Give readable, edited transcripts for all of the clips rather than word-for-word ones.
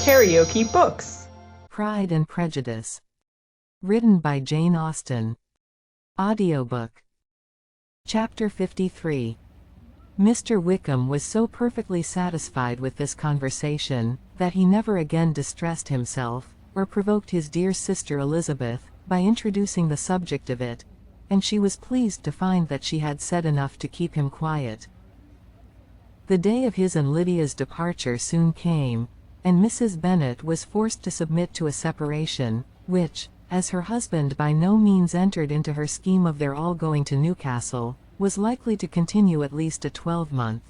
Karaoke Books. Pride and Prejudice. Written by Jane Austen. Audiobook. Chapter 53. Mr. Wickham was so perfectly satisfied with this conversation, that he never again distressed himself, or provoked his dear sister Elizabeth, by introducing the subject of it, and she was pleased to find that she had said enough to keep him quiet. The day of his and Lydia's departure soon came, and Mrs. Bennet was forced to submit to a separation, which, as her husband by no means entered into her scheme of their all going to Newcastle, was likely to continue at least a 12-month.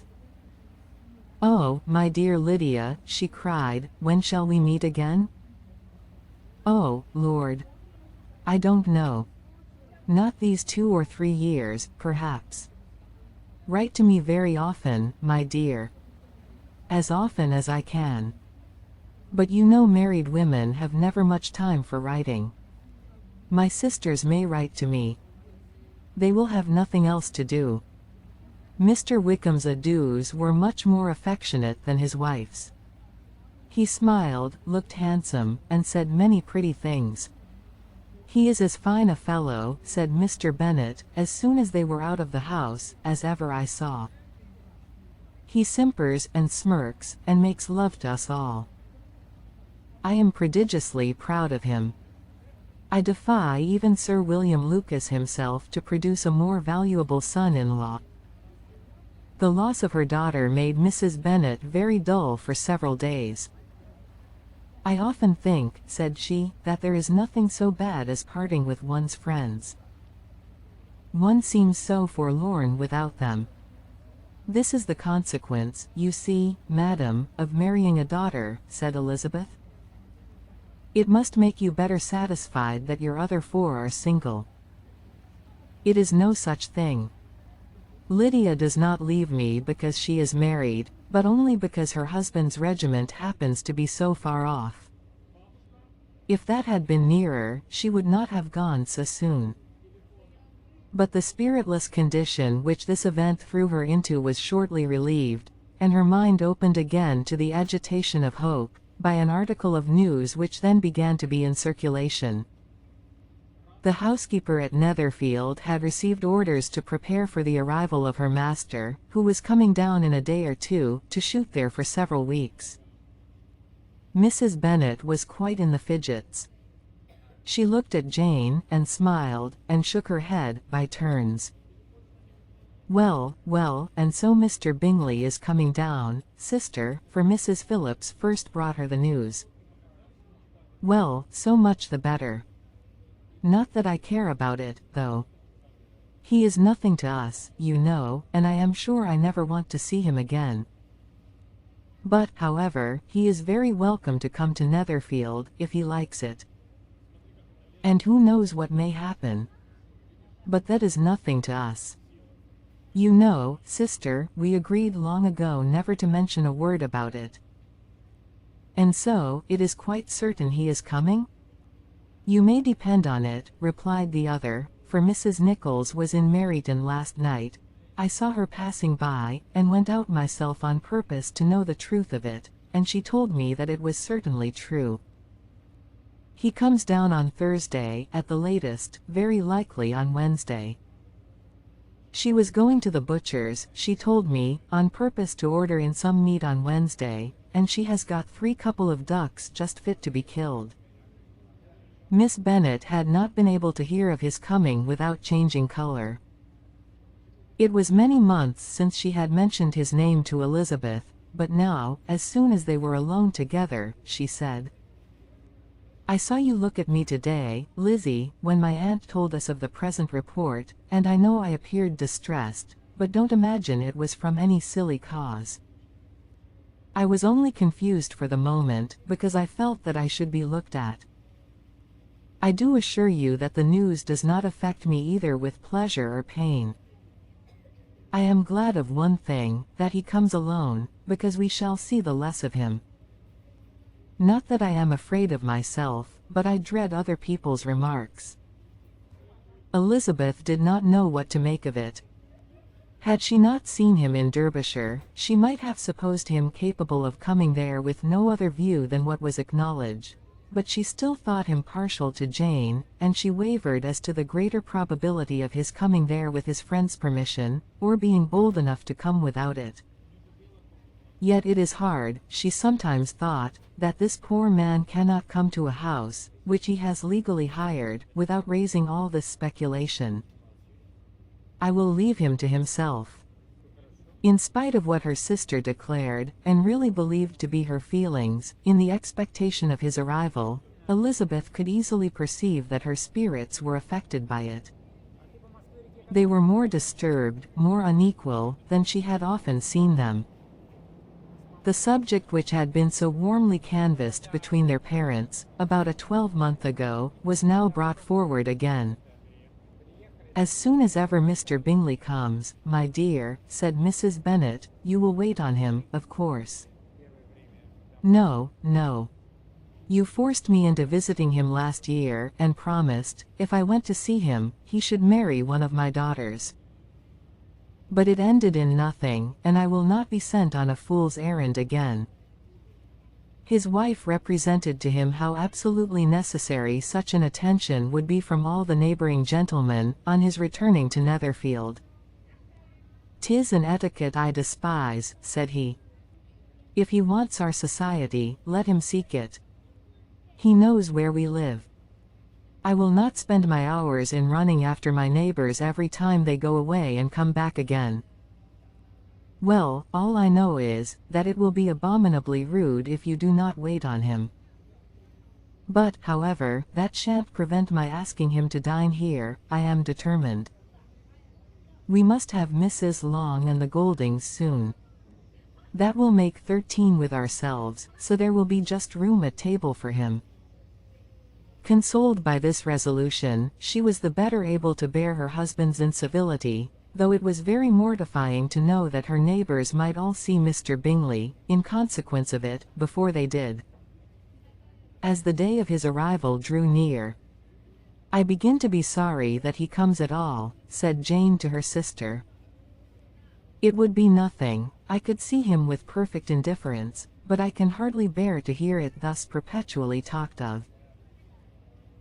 "Oh, my dear Lydia," she cried, "when shall we meet again?" "Oh, Lord! I don't know. Not these 2 or 3 years, perhaps. Write to me very often, my dear. As often as I can. But you know married women have never much time for writing. My sisters may write to me. They will have nothing else to do." Mr. Wickham's adieus were much more affectionate than his wife's. He smiled, looked handsome, and said many pretty things. "He is as fine a fellow," said Mr. Bennet, as soon as they were out of the house, "as ever I saw. He simpers and smirks, and makes love to us all. I am prodigiously proud of him. I defy even Sir William Lucas himself to produce a more valuable son-in-law." The loss of her daughter made Mrs. Bennet very dull for several days. "I often think," said she, "that there is nothing so bad as parting with one's friends. One seems so forlorn without them. This is the consequence, you see, madam, of marrying a daughter," said Elizabeth. "It must make you better satisfied that your other 4 are single." "It is no such thing. Lydia does not leave me because she is married, but only because her husband's regiment happens to be so far off. If that had been nearer, she would not have gone so soon." But the spiritless condition which this event threw her into was shortly relieved, and her mind opened again to the agitation of hope, by an article of news which then began to be in circulation. The housekeeper at Netherfield had received orders to prepare for the arrival of her master, who was coming down in a day or 2, to shoot there for several weeks. Mrs. Bennet was quite in the fidgets. She looked at Jane, and smiled, and shook her head, by turns. "Well, well, and so Mr. Bingley is coming down, sister," for Mrs. Phillips first brought her the news. "Well, so much the better. Not that I care about it, though. He is nothing to us, you know, and I am sure I never want to see him again. But, however, he is very welcome to come to Netherfield, if he likes it. And who knows what may happen? But that is nothing to us. You know, sister, we agreed long ago never to mention a word about it." "And so, it is quite certain he is coming?" "You may depend on it," replied the other, "for Mrs. Nichols was in Meryton last night. I saw her passing by, and went out myself on purpose to know the truth of it, and she told me that it was certainly true. He comes down on Thursday, at the latest, very likely on Wednesday. She was going to the butcher's, she told me, on purpose to order in some meat on Wednesday, and she has got 3 couple of ducks just fit to be killed." Miss Bennet had not been able to hear of his coming without changing color. It was many months since she had mentioned his name to Elizabeth, but now, as soon as they were alone together, she said, "I saw you look at me today, Lizzie, when my aunt told us of the present report, and I know I appeared distressed, but don't imagine it was from any silly cause. I was only confused for the moment, because I felt that I should be looked at. I do assure you that the news does not affect me either with pleasure or pain. I am glad of one thing, that he comes alone, because we shall see the less of him. Not that I am afraid of myself, but I dread other people's remarks." Elizabeth did not know what to make of it. Had she not seen him in Derbyshire, she might have supposed him capable of coming there with no other view than what was acknowledged. But she still thought him partial to Jane, and she wavered as to the greater probability of his coming there with his friend's permission, or being bold enough to come without it. Yet it is hard, she sometimes thought, that this poor man cannot come to a house, which he has legally hired, without raising all this speculation. I will leave him to himself. In spite of what her sister declared, and really believed to be her feelings, in the expectation of his arrival, Elizabeth could easily perceive that her spirits were affected by it. They were more disturbed, more unequal, than she had often seen them. The subject which had been so warmly canvassed between their parents, about a 12-month ago, was now brought forward again. "As soon as ever Mr. Bingley comes, my dear," said Mrs. Bennet, "you will wait on him, of course." "No, no. You forced me into visiting him last year, and promised, if I went to see him, he should marry one of my daughters. But it ended in nothing, and I will not be sent on a fool's errand again." His wife represented to him how absolutely necessary such an attention would be from all the neighbouring gentlemen, on his returning to Netherfield. "'Tis an etiquette I despise," said he. "If he wants our society, let him seek it. He knows where we live. I will not spend my hours in running after my neighbours every time they go away and come back again. Well, all I know is, that it will be abominably rude if you do not wait on him. But, however, that shan't prevent my asking him to dine here. I am determined. We must have Mrs. Long and the Goldings soon. That will make 13 with ourselves, so there will be just room at table for him." Consoled by this resolution, she was the better able to bear her husband's incivility, though it was very mortifying to know that her neighbours might all see Mr. Bingley, in consequence of it, before they did. As the day of his arrival drew near, "I begin to be sorry that he comes at all," said Jane to her sister. "It would be nothing, I could see him with perfect indifference, but I can hardly bear to hear it thus perpetually talked of.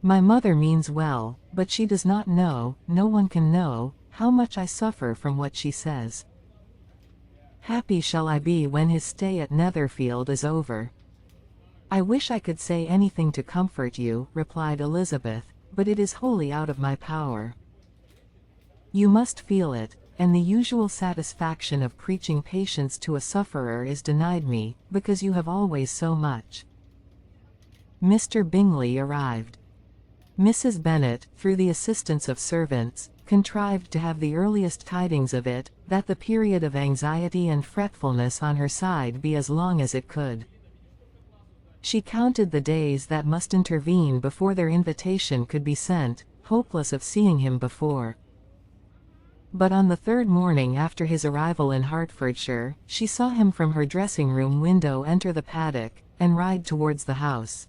My mother means well, but she does not know, no one can know, how much I suffer from what she says. Happy shall I be when his stay at Netherfield is over." "I wish I could say anything to comfort you," replied Elizabeth, "but it is wholly out of my power. You must feel it, and the usual satisfaction of preaching patience to a sufferer is denied me, because you have always so much." Mr. Bingley arrived. Mrs. Bennet, through the assistance of servants, contrived to have the earliest tidings of it, that the period of anxiety and fretfulness on her side be as long as it could. She counted the days that must intervene before their invitation could be sent, hopeless of seeing him before. But on the 3rd morning after his arrival in Hertfordshire, she saw him from her dressing-room window enter the paddock, and ride towards the house.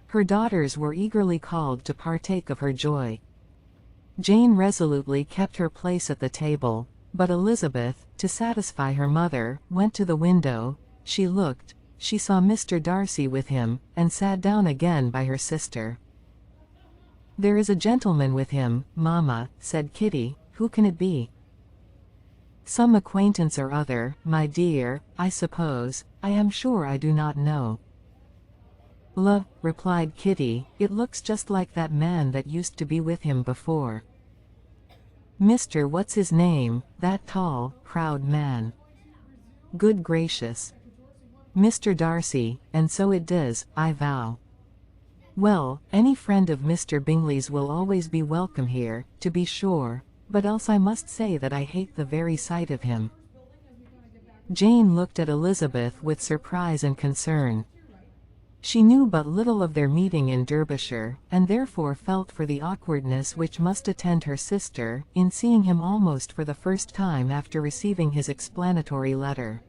Her daughters were eagerly called to partake of her joy. Jane resolutely kept her place at the table, but Elizabeth, to satisfy her mother, went to the window. She looked, she saw Mr. Darcy with him, and sat down again by her sister. "There is a gentleman with him, mamma," said Kitty. "Who can it be?" "Some acquaintance or other, my dear, I suppose. I am sure I do not know." Replied Kitty, "it looks just like that man that used to be with him before. Mr. What's his name, that tall, proud man. Good gracious. Mr. Darcy, and so it does, I vow. Well, any friend of Mr. Bingley's will always be welcome here, to be sure, but else I must say that I hate the very sight of him." Jane looked at Elizabeth with surprise and concern. She knew but little of their meeting in Derbyshire, and therefore felt for the awkwardness which must attend her sister, in seeing him almost for the first time after receiving his explanatory letter.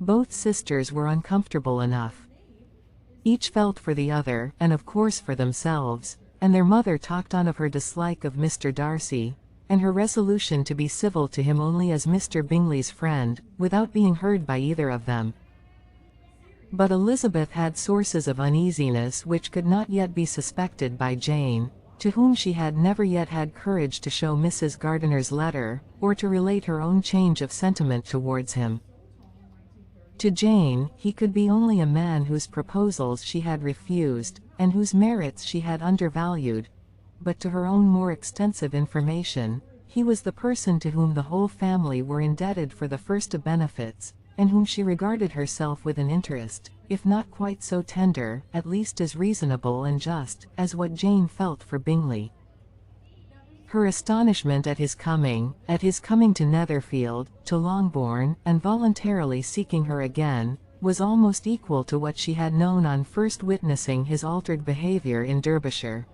Both sisters were uncomfortable enough. Each felt for the other, and of course for themselves, and their mother talked on of her dislike of Mr. Darcy, and her resolution to be civil to him only as Mr. Bingley's friend, without being heard by either of them. But Elizabeth had sources of uneasiness which could not yet be suspected by Jane, to whom she had never yet had courage to show Mrs. Gardiner's letter, or to relate her own change of sentiment towards him. To Jane, he could be only a man whose proposals she had refused, and whose merits she had undervalued, but to her own more extensive information, he was the person to whom the whole family were indebted for the first benefits, and whom she regarded herself with an interest, if not quite so tender, at least as reasonable and just, as what Jane felt for Bingley. Her astonishment at his coming to Netherfield, to Longbourn, and voluntarily seeking her again, was almost equal to what she had known on first witnessing his altered behaviour in Derbyshire.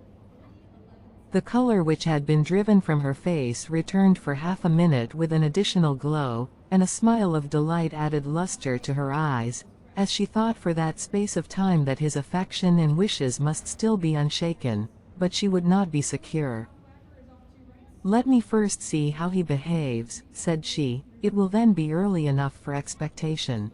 The colour which had been driven from her face returned for half a minute with an additional glow, and a smile of delight added lustre to her eyes, as she thought for that space of time that his affection and wishes must still be unshaken, but she would not be secure. "Let me first see how he behaves," said she, "it will then be early enough for expectation."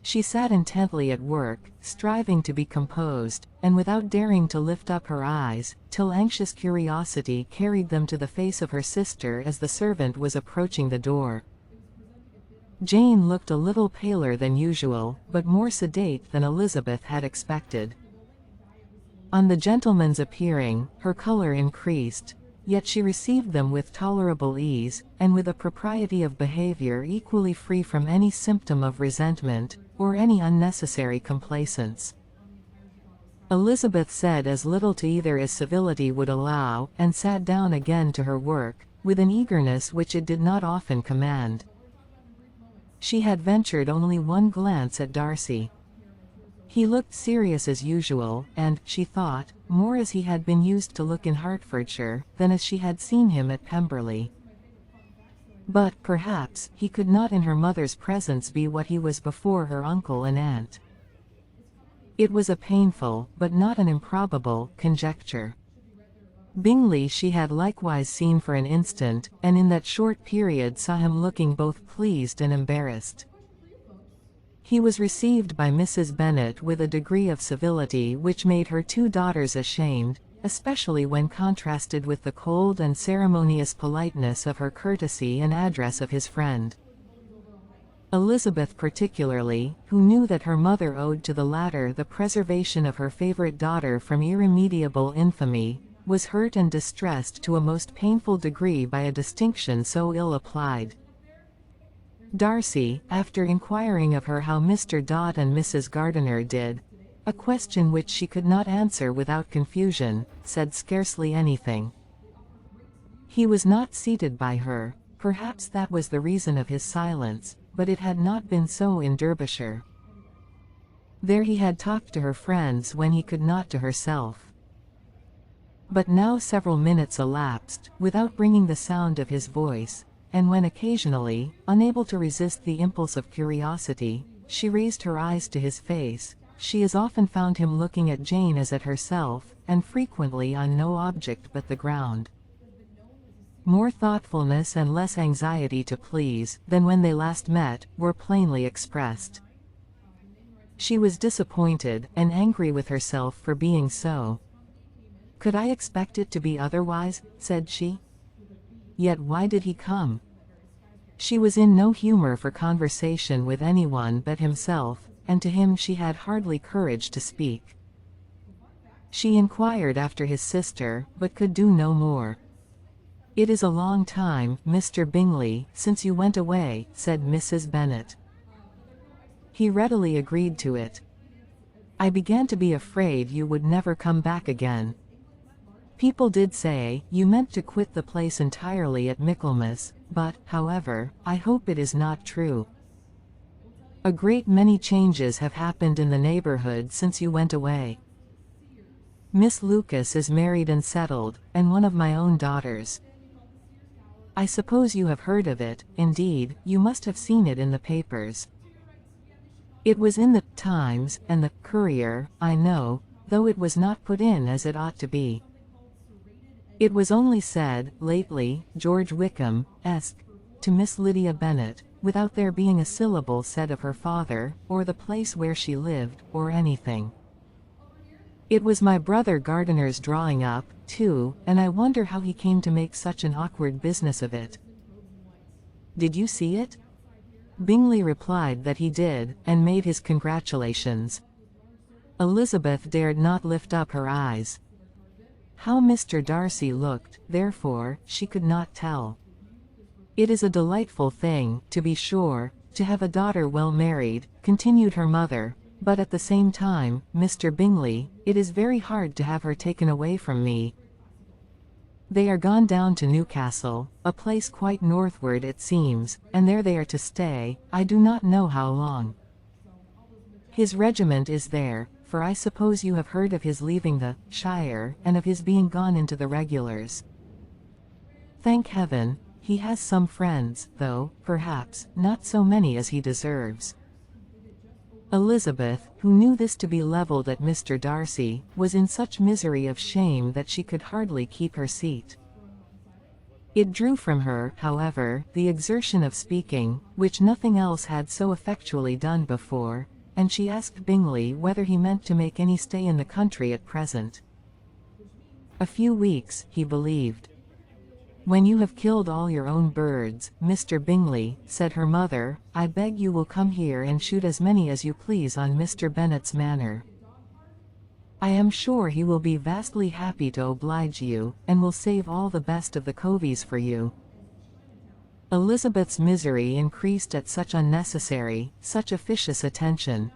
She sat intently at work, striving to be composed, and without daring to lift up her eyes, till anxious curiosity carried them to the face of her sister as the servant was approaching the door. Jane looked a little paler than usual, but more sedate than Elizabeth had expected. On the gentleman's appearing, her colour increased, yet she received them with tolerable ease, and with a propriety of behaviour equally free from any symptom of resentment, or any unnecessary complaisance. Elizabeth said as little to either as civility would allow, and sat down again to her work, with an eagerness which it did not often command. She had ventured only one glance at Darcy. He looked serious as usual, and, she thought, more as he had been used to look in Hertfordshire, than as she had seen him at Pemberley. But, perhaps, he could not in her mother's presence be what he was before her uncle and aunt. It was a painful, but not an improbable, conjecture. Bingley she had likewise seen for an instant, and in that short period saw him looking both pleased and embarrassed. He was received by Mrs. Bennet with a degree of civility which made her two daughters ashamed, especially when contrasted with the cold and ceremonious politeness of her courtesy and address of his friend. Elizabeth particularly, who knew that her mother owed to the latter the preservation of her favourite daughter from irremediable infamy, was hurt and distressed to a most painful degree by a distinction so ill applied. Darcy, after inquiring of her how Mr. Dot and Mrs. Gardiner did, a question which she could not answer without confusion, said scarcely anything. He was not seated by her, perhaps that was the reason of his silence, but it had not been so in Derbyshire. There he had talked to her friends when he could not to herself. But now several minutes elapsed, without bringing the sound of his voice, and when occasionally, unable to resist the impulse of curiosity, she raised her eyes to his face, she as often found him looking at Jane as at herself, and frequently on no object but the ground. More thoughtfulness and less anxiety to please, than when they last met, were plainly expressed. She was disappointed, and angry with herself for being so. "Could I expect it to be otherwise?" said she. "Yet why did he come?" She was in no humour for conversation with anyone but himself, and to him she had hardly courage to speak. She inquired after his sister, but could do no more. "It is a long time, Mr. Bingley, since you went away," said Mrs. Bennet. He readily agreed to it. "I began to be afraid you would never come back again. People did say you meant to quit the place entirely at Michaelmas, but, however, I hope it is not true. A great many changes have happened in the neighbourhood since you went away. Miss Lucas is married and settled, and one of my own daughters. I suppose you have heard of it, indeed, you must have seen it in the papers. It was in the Times and the Courier, I know, though it was not put in as it ought to be. It was only said, lately, George Wickham-esque, to Miss Lydia Bennet, without there being a syllable said of her father, or the place where she lived, or anything. It was my brother Gardiner's drawing up, too, and I wonder how he came to make such an awkward business of it. Did you see it? Bingley replied that he did, and made his congratulations. Elizabeth dared not lift up her eyes. How Mr. Darcy looked, therefore, she could not tell. It is a delightful thing, to be sure, to have a daughter well married, continued her mother, but at the same time, Mr. Bingley, it is very hard to have her taken away from me. They are gone down to Newcastle, a place quite northward it seems, and there they are to stay, I do not know how long. His regiment is there, for I suppose you have heard of his leaving the shire, and of his being gone into the regulars. Thank heaven, he has some friends, though, perhaps, not so many as he deserves. Elizabeth, who knew this to be levelled at Mr. Darcy, was in such misery of shame that she could hardly keep her seat. It drew from her, however, the exertion of speaking, which nothing else had so effectually done before, and she asked Bingley whether he meant to make any stay in the country at present. A few weeks, he believed. When you have killed all your own birds, Mr. Bingley, said her mother, I beg you will come here and shoot as many as you please on Mr. Bennet's manor. I am sure he will be vastly happy to oblige you, and will save all the best of the coveys for you. Elizabeth's misery increased at such unnecessary, such officious attention.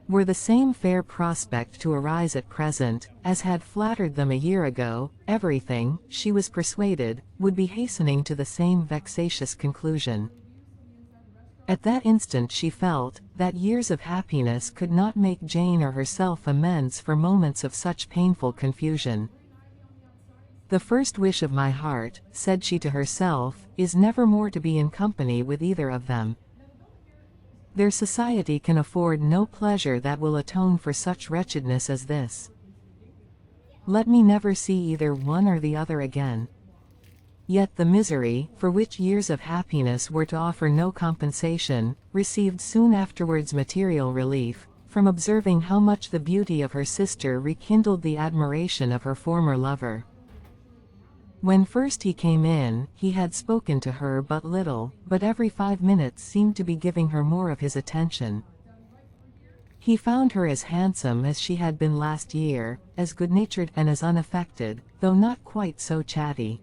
Were the same fair prospect to arise at present, as had flattered them a year ago, everything, she was persuaded, would be hastening to the same vexatious conclusion. At that instant she felt, that years of happiness could not make Jane or herself amends for moments of such painful confusion. The first wish of my heart, said she to herself, is never more to be in company with either of them. Their society can afford no pleasure that will atone for such wretchedness as this. Let me never see either one or the other again. Yet the misery, for which years of happiness were to offer no compensation, received soon afterwards material relief, from observing how much the beauty of her sister rekindled the admiration of her former lover. When first he came in, he had spoken to her but little, but every 5 minutes seemed to be giving her more of his attention. He found her as handsome as she had been last year, as good-natured and as unaffected, though not quite so chatty.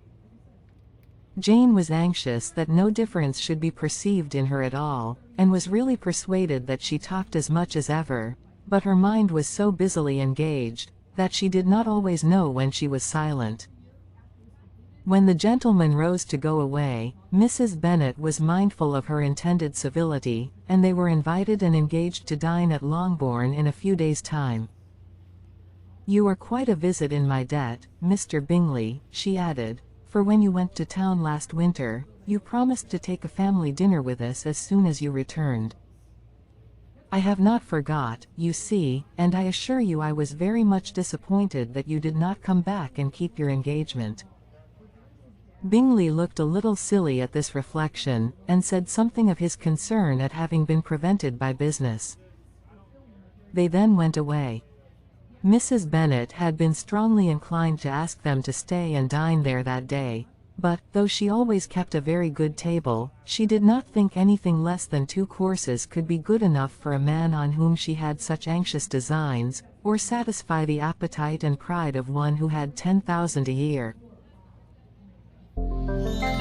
Jane was anxious that no difference should be perceived in her at all, and was really persuaded that she talked as much as ever, but her mind was so busily engaged, that she did not always know when she was silent. When the gentlemen rose to go away, Mrs. Bennet was mindful of her intended civility, and they were invited and engaged to dine at Longbourn in a few days' time. You are quite a visit in my debt, Mr. Bingley, she added, for when you went to town last winter, you promised to take a family dinner with us as soon as you returned. I have not forgot, you see, and I assure you I was very much disappointed that you did not come back and keep your engagement. Bingley looked a little silly at this reflection, and said something of his concern at having been prevented by business. They then went away. Mrs. Bennet had been strongly inclined to ask them to stay and dine there that day, but, though she always kept a very good table, she did not think anything less than 2 courses could be good enough for a man on whom she had such anxious designs, or satisfy the appetite and pride of one who had 10,000 a year.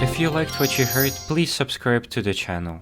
If you liked what you heard, please subscribe to the channel.